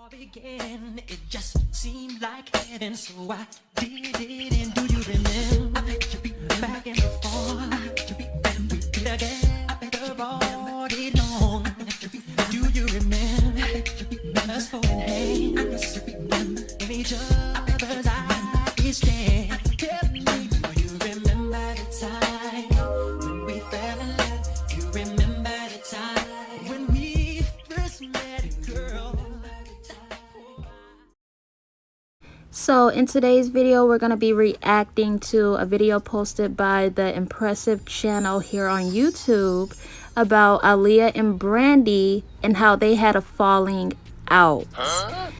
Began, it just seemed like heaven, so I did it. And do you remember? Back and forth, and we did again after all day long. Do you remember us holding hands in each other's eyes? We stand. Tell me, do you remember the time when we fell in love? You remember the time when we first met, girl? So in today's video, we're going to be reacting to a video posted by the Impressive channel here on YouTube about Aaliyah and Brandy and how they had a falling out.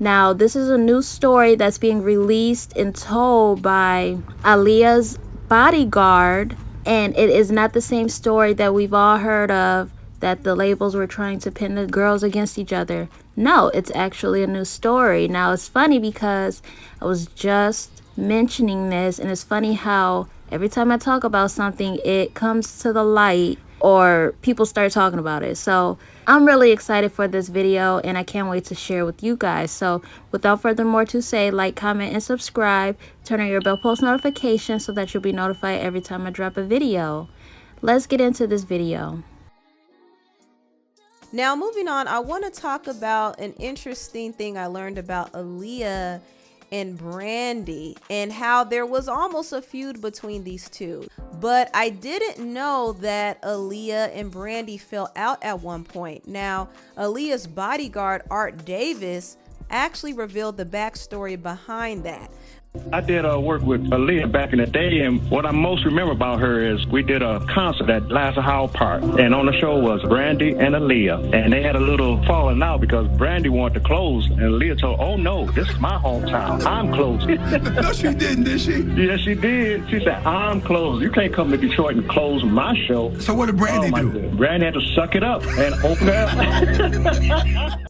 Now, this is a new story that's being released and told by Aaliyah's bodyguard, and it is not the same story that we've all heard of, that the labels were trying to pin the girls against each other. No, it's actually a new story. Now, it's funny because I was just mentioning this, and it's funny how every time I talk about something, it comes to the light or people start talking about it. So I'm really excited for this video, and I can't wait to share with you guys. So without further more to say, like, comment, and subscribe. Turn on your bell post notifications so that you'll be notified every time I drop a video. Let's get into this video. Now, moving on, I want to talk about an interesting thing I learned about Aaliyah and Brandy and how there was almost a feud between these two. But I didn't know that Aaliyah and Brandy fell out at one point. Now, Aaliyah's bodyguard, Art Davis, actually revealed the backstory behind that. I did work with Aaliyah back in the day, and what I most remember about her is we did a concert at Laza Howell Park, and on the show was Brandy and Aaliyah, and they had a little falling out because Brandy wanted to close, and Aaliyah told, "Oh no, this is my hometown, I'm closing." No, she didn't, did she? Yes, she did. She said, "I'm closed. You can't come to Detroit and close my show." So what did Brandy do? God. Brandy had to suck it up and open it up.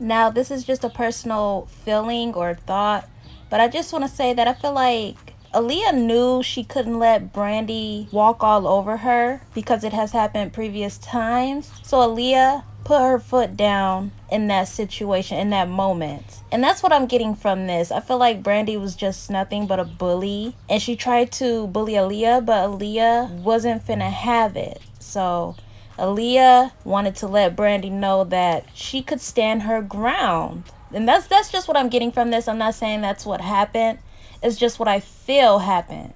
Now, this is just a personal feeling or thought, but I just want to say that I feel like Aaliyah knew she couldn't let Brandy walk all over her because it has happened previous times. So Aaliyah put her foot down in that situation, in that moment. And that's what I'm getting from this. I feel like Brandy was just nothing but a bully. And she tried to bully Aaliyah, but Aaliyah wasn't finna have it. So Aaliyah wanted to let Brandy know that she could stand her ground. And that's just what I'm getting from this. I'm not saying that's what happened. It's just what I feel happened.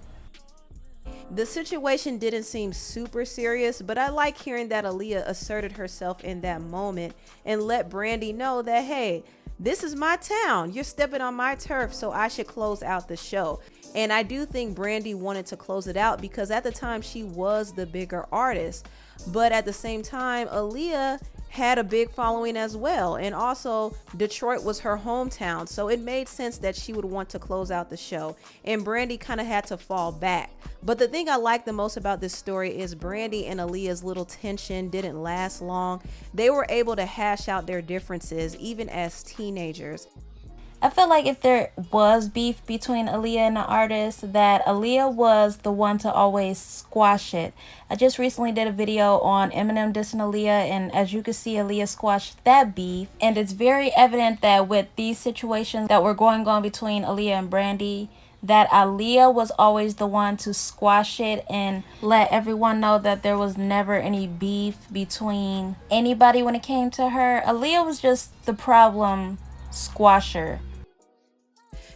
The situation didn't seem super serious, but I like hearing that Aaliyah asserted herself in that moment and let Brandy know that, hey, this is my town. You're stepping on my turf, so I should close out the show. And I do think Brandy wanted to close it out because at the time she was the bigger artist. But at the same time, Aaliyah had a big following as well, and also Detroit was her hometown, so it made sense that she would want to close out the show, and Brandy kind of had to fall back. But the thing I like the most about this story is Brandy and Aaliyah's little tension didn't last long. They were able to hash out their differences even as teenagers. I feel like if there was beef between Aaliyah and the artist, that Aaliyah was the one to always squash it. I just recently did a video on Eminem dissing Aaliyah, and as you can see, Aaliyah squashed that beef. And it's very evident that with these situations that were going on between Aaliyah and Brandy, that Aaliyah was always the one to squash it and let everyone know that there was never any beef between anybody when it came to her. Aaliyah was just the problem squasher.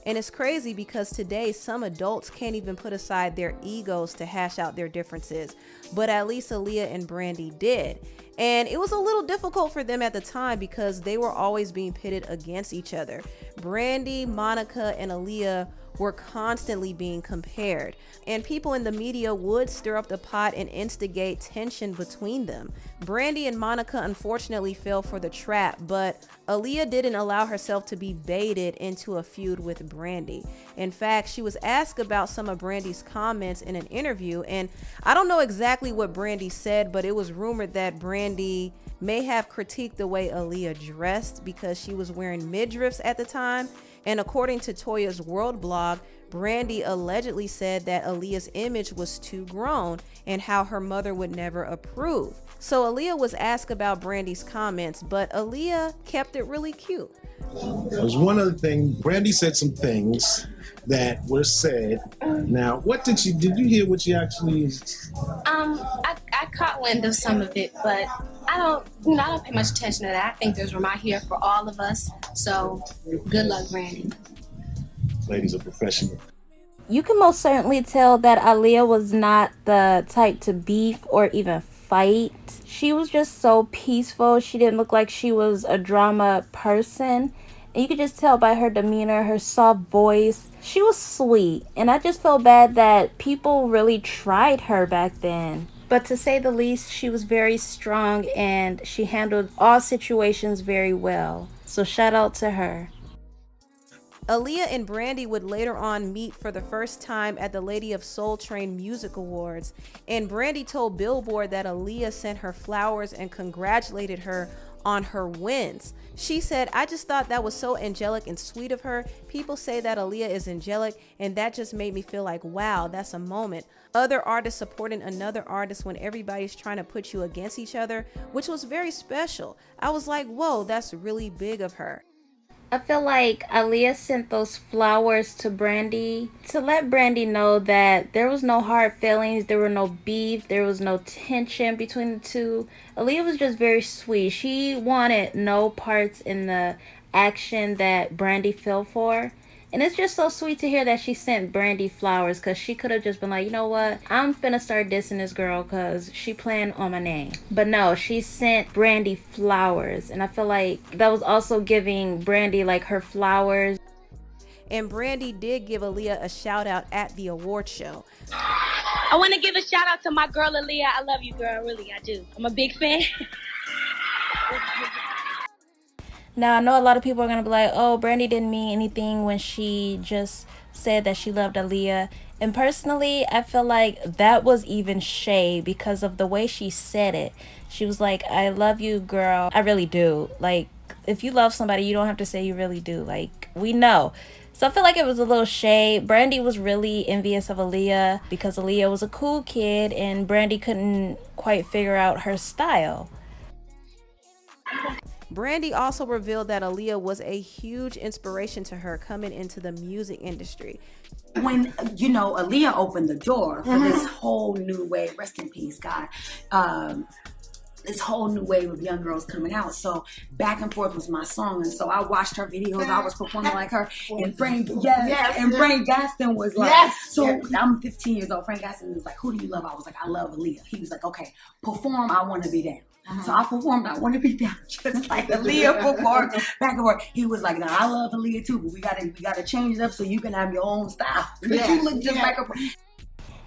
And it's crazy because today some adults can't even put aside their egos to hash out their differences, but at least Aaliyah and Brandy did. And it was a little difficult for them at the time because they were always being pitted against each other. Brandy, Monica, and Aaliyah were constantly being compared, and people in the media would stir up the pot and instigate tension between them. Brandy and Monica unfortunately fell for the trap, but Aaliyah didn't allow herself to be baited into a feud with Brandy. In fact, she was asked about some of Brandy's comments in an interview, and I don't know exactly what Brandy said, but it was rumored that Brandy may have critiqued the way Aaliyah dressed because she was wearing midriffs at the time. And according to Toya's World blog, Brandy allegedly said that Aaliyah's image was too grown and how her mother would never approve. So Aaliyah was asked about Brandy's comments, but Aaliyah kept it really cute. There was one other thing. Brandy said some things that were said. Now, what did you hear what she actually? I caught wind of some of it, but I don't pay much attention to that. I think there's room out here for all of us. So, good luck, Brandy. Ladies are professional. You can most certainly tell that Aaliyah was not the type to beef or even fight. She was just so peaceful. She didn't look like she was a drama person. And you could just tell by her demeanor, her soft voice. She was sweet. And I just felt bad that people really tried her back then. But to say the least, she was very strong and she handled all situations very well. So shout out to her. Aaliyah and Brandy would later on meet for the first time at the Lady of Soul Train Music Awards, and Brandy told Billboard that Aaliyah sent her flowers and congratulated her on her wins. She said, "I just thought that was so angelic and sweet of her. People say that Aaliyah is angelic, and that just made me feel like, wow, that's a moment. Other artists supporting another artist when everybody's trying to put you against each other, which was very special. I was like, whoa, that's really big of her." I feel like Aaliyah sent those flowers to Brandy to let Brandy know that there was no hard feelings, there were no beef, there was no tension between the two. Aaliyah was just very sweet. She wanted no parts in the action that Brandy fell for. And it's just so sweet to hear that she sent Brandy flowers, because she could have just been like, you know what, I'm finna start dissing this girl because she playing on my name. But no, she sent Brandy flowers. And I feel like that was also giving Brandy like her flowers. And Brandy did give Aaliyah a shout out at the award show. I want to give a shout out to my girl, Aaliyah. I love you, girl. Really, I do. I'm a big fan. Now, I know a lot of people are going to be like, oh, Brandy didn't mean anything when she just said that she loved Aaliyah. And personally, I feel like that was even shade because of the way she said it. She was like, I love you, girl. I really do. Like, if you love somebody, you don't have to say you really do. Like, we know. So I feel like it was a little shade. Brandy was really envious of Aaliyah because Aaliyah was a cool kid and Brandy couldn't quite figure out her style. Brandy also revealed that Aaliyah was a huge inspiration to her coming into the music industry. When, Aaliyah opened the door for this whole new wave, rest in peace, God, this whole new wave of young girls coming out. So Back and Forth was my song. And so I watched her videos. I was performing like her. And Frank Gaston was like, I'm 15 years old. Frank Gaston was like, who do you love? I was like, I love Aaliyah. He was like, okay, perform I Want to Be Down. So I performed I Want to Be Down, just like Aaliyah performed Back and Forth. He was like, "No, I love Aaliyah too, but we gotta change it up so you can have your own style. You look just like her."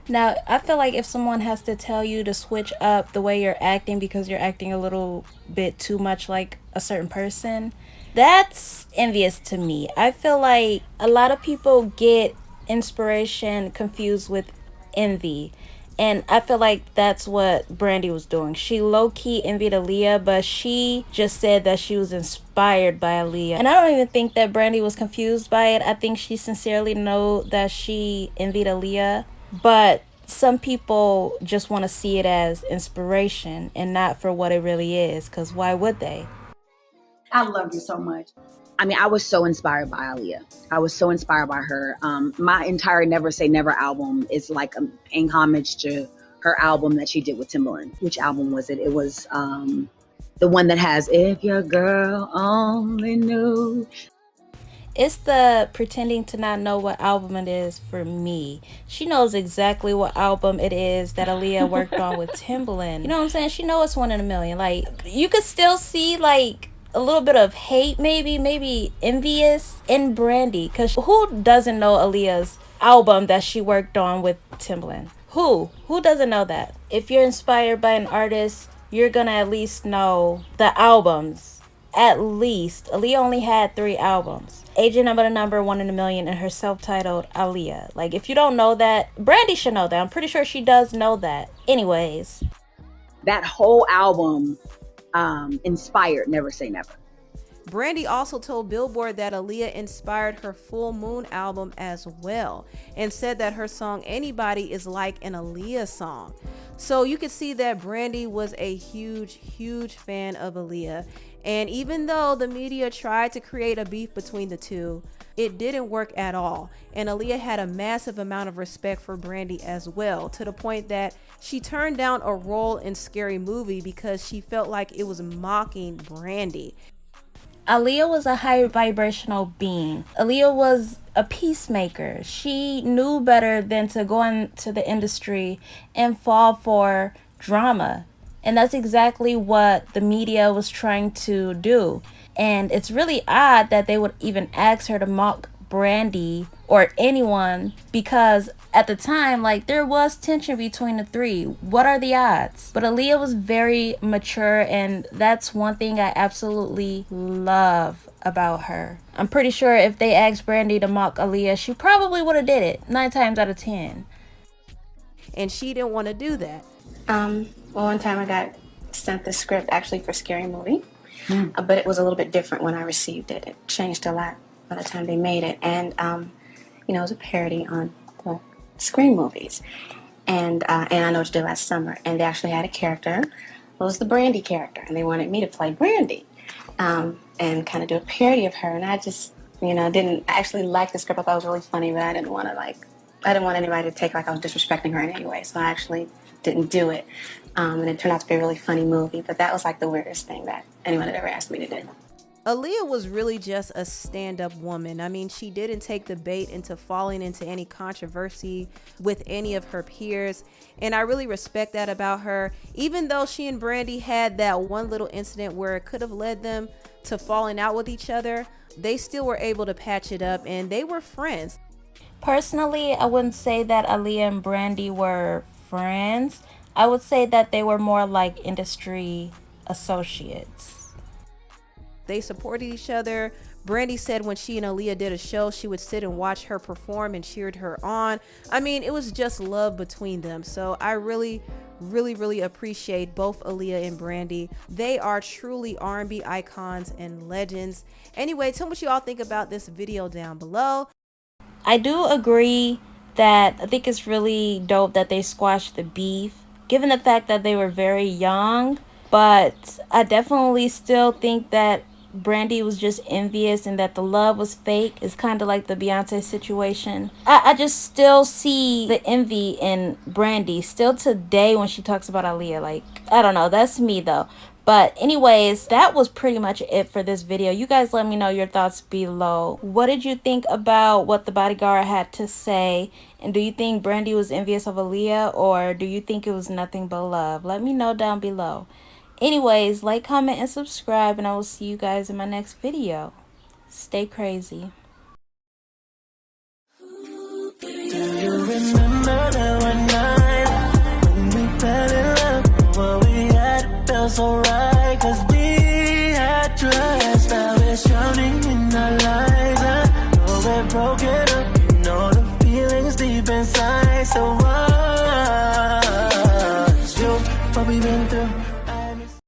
Now, I feel like if someone has to tell you to switch up the way you're acting because you're acting a little bit too much like a certain person, that's envious to me. I feel like a lot of people get inspiration confused with envy. And I feel like that's what Brandy was doing. She low-key envied Aaliyah, but she just said that she was inspired by Aaliyah. And I don't even think that Brandy was confused by it. I think she sincerely know that she envied Aaliyah. But some people just want to see it as inspiration and not for what it really is. Because why would they? I love you so much. I mean, I was so inspired by Aaliyah. I was so inspired by her. My entire Never Say Never album is like in homage to her album that she did with Timbaland. Which album was it? It was the one that has If Your Girl Only Knew. It's the pretending to not know what album it is for me. She knows exactly what album it is that Aaliyah worked on with Timbaland. You know what I'm saying? She knows it's 1 in a million. Like, you could still see, like, a little bit of hate, maybe envious in Brandy, because who doesn't know Aaliyah's album that she worked on with Timbaland? Who doesn't know that? If you're inspired by an artist, you're gonna at least know the albums. At least. Aaliyah only had 3 albums: Agent Number to Number, 1 in a Million, and her self-titled Aaliyah. Like, if you don't know that, Brandy should know that. I'm pretty sure she does know that. Anyways, that whole album inspired Never Say Never. Brandy also told Billboard that Aaliyah inspired her Full Moon album as well, and said that her song Anybody is like an Aaliyah song. So you could see that Brandy was a huge fan of Aaliyah. And even though the media tried to create a beef between the two, it didn't work at all. And Aaliyah had a massive amount of respect for Brandy as well, to the point that she turned down a role in Scary Movie because she felt like it was mocking Brandy. Aaliyah was a high vibrational being. Aaliyah was a peacemaker. She knew better than to go into the industry and fall for drama. And that's exactly what the media was trying to do. And it's really odd that they would even ask her to mock Brandy or anyone, because at the time, like, there was tension between the three. What are the odds? But Aaliyah was very mature, and that's one thing I absolutely love about her. I'm pretty sure if they asked Brandy to mock Aaliyah, she probably would have did it 9 times out of 10. And she didn't want to do that. Well, one time I got sent the script actually for Scary Movie, but it was a little bit different when I received it. It changed a lot by the time they made it, and you know, it was a parody on the Scream movies, and I Know What You Did Last Summer, and they actually had a character. It was the Brandy character, and they wanted me to play Brandy, and kind of do a parody of her, and I just, you know, didn't actually like the script. I thought it was really funny, but I didn't want anybody to take like I was disrespecting her in any way, so I actually didn't do it. And it turned out to be a really funny movie, but that was like the weirdest thing that anyone had ever asked me to do. Aaliyah was really just a stand-up woman. I mean, she didn't take the bait into falling into any controversy with any of her peers, and I really respect that about her. Even though she and Brandy had that one little incident where it could have led them to falling out with each other, they still were able to patch it up, and they were friends. Personally, I wouldn't say that Aaliyah and Brandy were friends. I would say that they were more like industry associates. They supported each other. Brandy said when she and Aaliyah did a show, she would sit and watch her perform and cheered her on. I mean, it was just love between them. So I really appreciate both Aaliyah and Brandy. They are truly R&B icons and legends. Anyway, tell me what you all think about this video down below. I do agree that I think it's really dope that they squashed the beef, given the fact that they were very young. But I definitely still think that Brandy was just envious and that the love was fake. It's kind of like the Beyonce situation. I just still see the envy in Brandy still today when she talks about Aaliyah. Like, I don't know, that's me though. But anyways, that was pretty much it for this video. You guys let me know your thoughts below. What did you think about what the bodyguard had to say? And do you think Brandy was envious of Aaliyah, or do you think it was nothing but love? Let me know down below. Anyways, like, comment, and subscribe, and I will see you guys in my next video. Stay crazy. Do you remember that one night when we fell in love? What we had felt so right, 'cause we had trust. Now we're drowning in our lives. I know we're broken up, you know the feelings deep inside. So what's you, what we've been through?